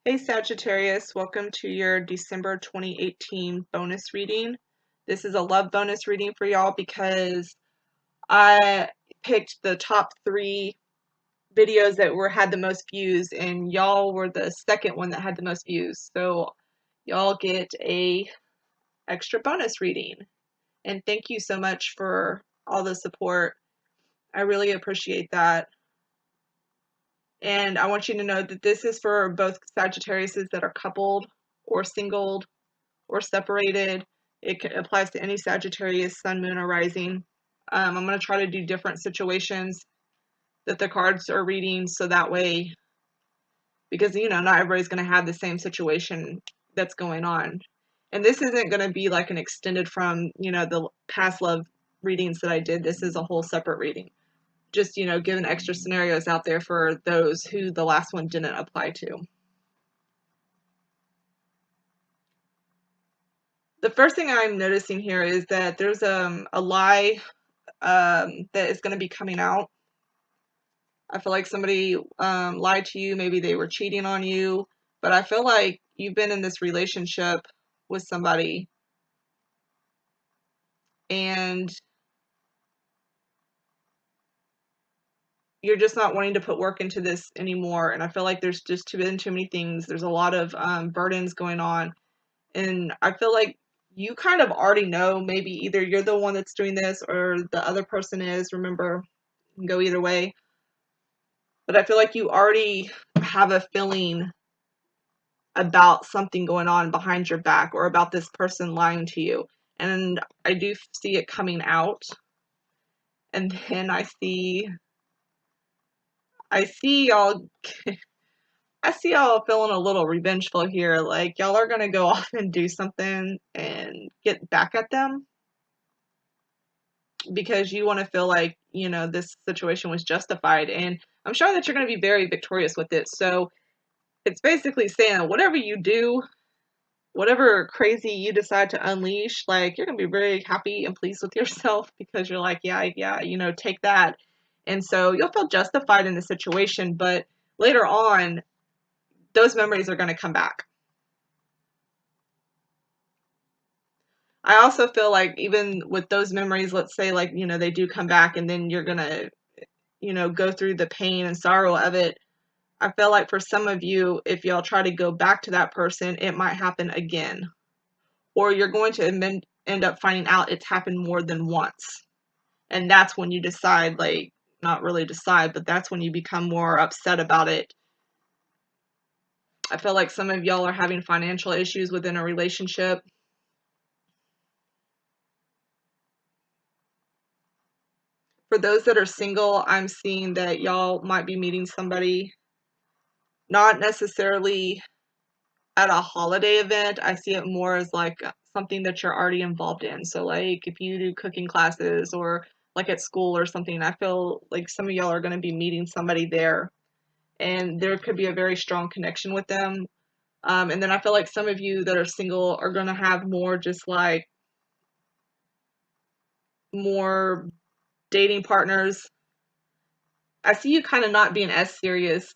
Hey Sagittarius, welcome to your December 2018 bonus reading. This is a love bonus reading for y'all because I picked the top 3 videos that had the most views, and y'all were the second one that had the most views. So y'all get a extra bonus reading. And thank you so much for all the support. I really appreciate that. And I want you to know that this is for both Sagittariuses that are coupled or singled or separated. It applies to any Sagittarius, Sun, Moon, or Rising. I'm going to try to do different situations that the cards are reading, so that way, because not everybody's going to have the same situation that's going on. And this isn't going to be like an extended from the past love readings that I did. This is a whole separate reading. Just giving extra scenarios out there for those who the last one didn't apply to. The first thing I'm noticing here is that there's a lie that is going to be coming out. I feel like somebody lied to you. Maybe they were cheating on you. But I feel like you've been in this relationship with somebody and you're just not wanting to put work into this anymore. And I feel like there's just been too many things. There's a lot of burdens going on. And I feel like you kind of already know, maybe either you're the one that's doing this or the other person is. Remember, it can go either way. But I feel like you already have a feeling about something going on behind your back or about this person lying to you. And I do see it coming out. And then I see y'all I see y'all feeling a little revengeful here. Like y'all are gonna go off and do something and get back at them because you want to feel like, this situation was justified. And I'm sure that you're gonna be very victorious with it. So it's basically saying whatever you do, whatever crazy you decide to unleash, like you're gonna be very happy and pleased with yourself because you're like, yeah, take that. And so you'll feel justified in the situation, but later on, those memories are gonna come back. I also feel like even with those memories, let's say like, they do come back and then you're gonna, go through the pain and sorrow of it. I feel like for some of you, if y'all try to go back to that person, it might happen again. Or you're going to end up finding out it's happened more than once. And that's when you decide, like, not really decide, but that's when you become more upset about it. I feel like some of y'all are having financial issues within a relationship. For those that are single, I'm seeing that y'all might be meeting somebody, not necessarily at a holiday event. I see it more as like something that you're already involved in. So like if you do cooking classes or like at school or something, I feel like some of y'all are going to be meeting somebody there and there could be a very strong connection with them. And then I feel like some of you that are single are going to have more just like more dating partners. I see you kind of not being as serious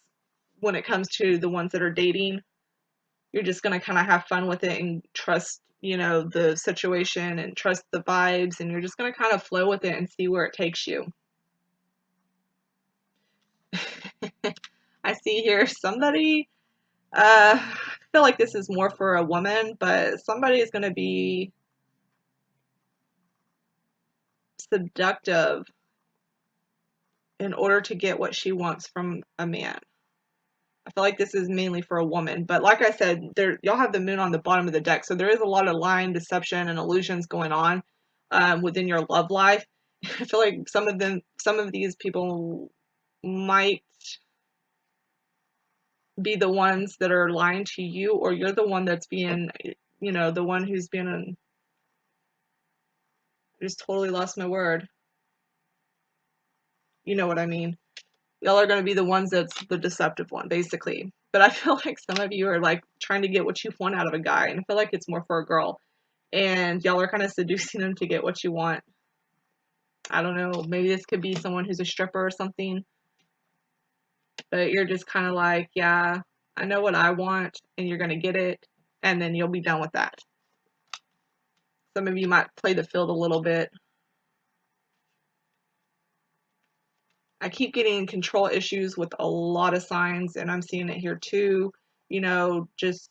when it comes to the ones that are dating. You're just going to kind of have fun with it and trust, the situation and trust the vibes, and you're just going to kind of flow with it and see where it takes you. I see here somebody, I feel like this is more for a woman, but somebody is going to be seductive in order to get what she wants from a man. I feel like this is mainly for a woman, but like I said, y'all have the moon on the bottom of the deck, so there is a lot of lying, deception, and illusions going on within your love life. I feel like some of these people might be the ones that are lying to you, or you're the one that's being, the one who's being. I just totally lost my word. You know what I mean? Y'all are going to be the ones that's the deceptive one, basically. But I feel like some of you are like trying to get what you want out of a guy, and I feel like it's more for a girl. And y'all are kind of seducing them to get what you want. I don't know, maybe this could be someone who's a stripper or something. But you're just kind of like, yeah, I know what I want, and you're going to get it, and then you'll be done with that. Some of you might play the field a little bit. I keep getting control issues with a lot of signs, and I'm seeing it here too. You know, just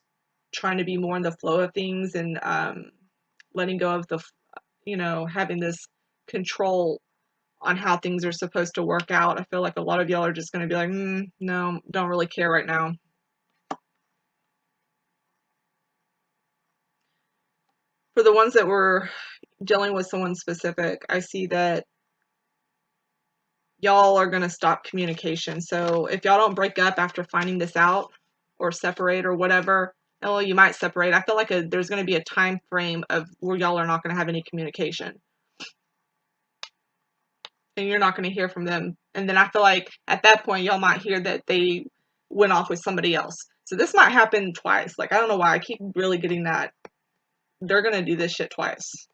trying to be more in the flow of things and letting go of the, you know, having this control on how things are supposed to work out. I feel like a lot of y'all are just going to be like, no, don't really care right now. For the ones that were dealing with someone specific, I see that y'all are going to stop communication. So if y'all don't break up after finding this out or separate or whatever, well, you might separate. I feel like there's going to be a time frame of where y'all are not going to have any communication. And you're not going to hear from them. And then I feel like at that point, y'all might hear that they went off with somebody else. So this might happen twice. Like, I don't know why. I keep really getting that. They're going to do this shit twice.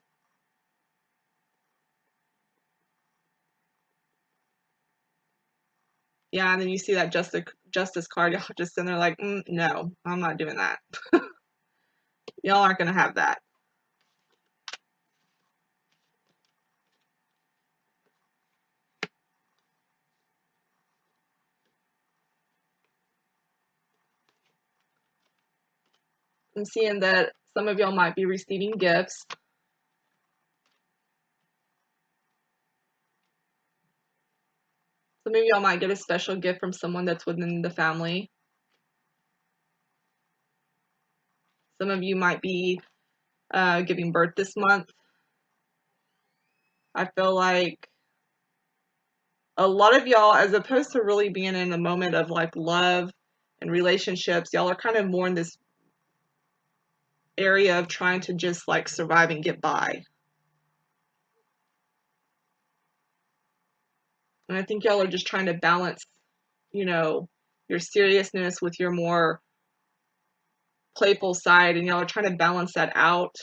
Yeah, and then you see that justice card. Y'all just sitting there like, no, I'm not doing that. Y'all aren't going to have that. I'm seeing that some of y'all might be receiving gifts. Some of y'all might get a special gift from someone that's within the family. Some of you might be giving birth this month. I feel like a lot of y'all, as opposed to really being in the moment of like love and relationships, y'all are kind of more in this area of trying to just like survive and get by. And I think y'all are just trying to balance, you know, your seriousness with your more playful side, and y'all are trying to balance that out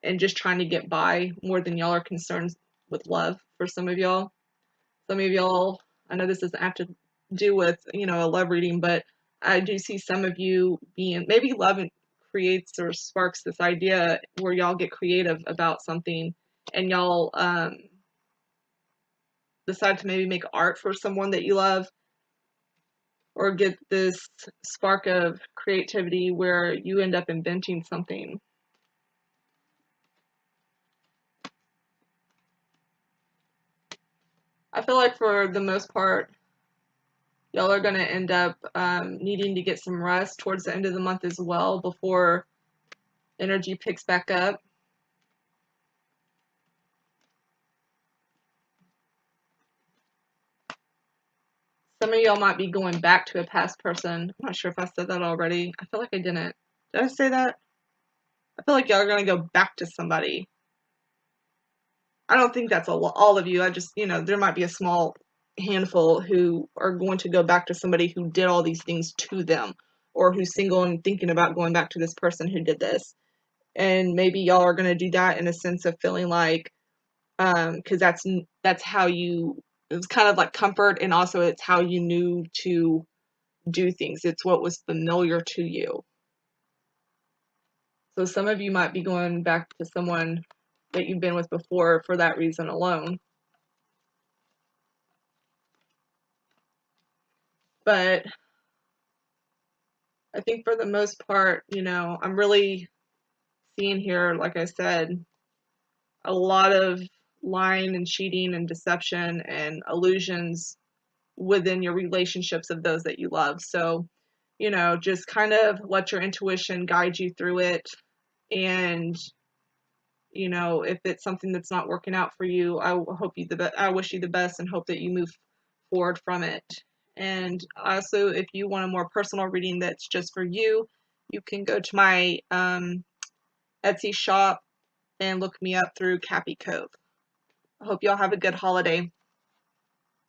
and just trying to get by more than y'all are concerned with love for some of y'all. Some of y'all, I know this doesn't have to do with, you know, a love reading, but I do see some of you being, maybe love creates or sparks this idea where y'all get creative about something and y'all decide to maybe make art for someone that you love, or get this spark of creativity where you end up inventing something. I feel like for the most part, y'all are going to end up needing to get some rest towards the end of the month as well before energy picks back up. Some of y'all might be going back to a past person. I'm not sure if I said that already. I feel like I didn't. Did I say that? I feel like y'all are going to go back to somebody. I don't think that's all of you. I just, you know, there might be a small handful who are going to go back to somebody who did all these things to them, or who's single and thinking about going back to this person who did this. And maybe y'all are going to do that in a sense of feeling like, because that's how you, it's kind of like comfort, and also it's how you knew to do things. It's what was familiar to you. So some of you might be going back to someone that you've been with before for that reason alone. But I think for the most part, you know, I'm really seeing here, like I said, a lot of lying and cheating and deception and illusions within your relationships of those that you love. So, you know, just kind of let your intuition guide you through it. And, you know, if it's something that's not working out for you, I wish you the best and hope that you move forward from it. And also, if you want a more personal reading that's just for you, you can go to my Etsy shop and look me up through Cappy Cove. I hope y'all have a good holiday.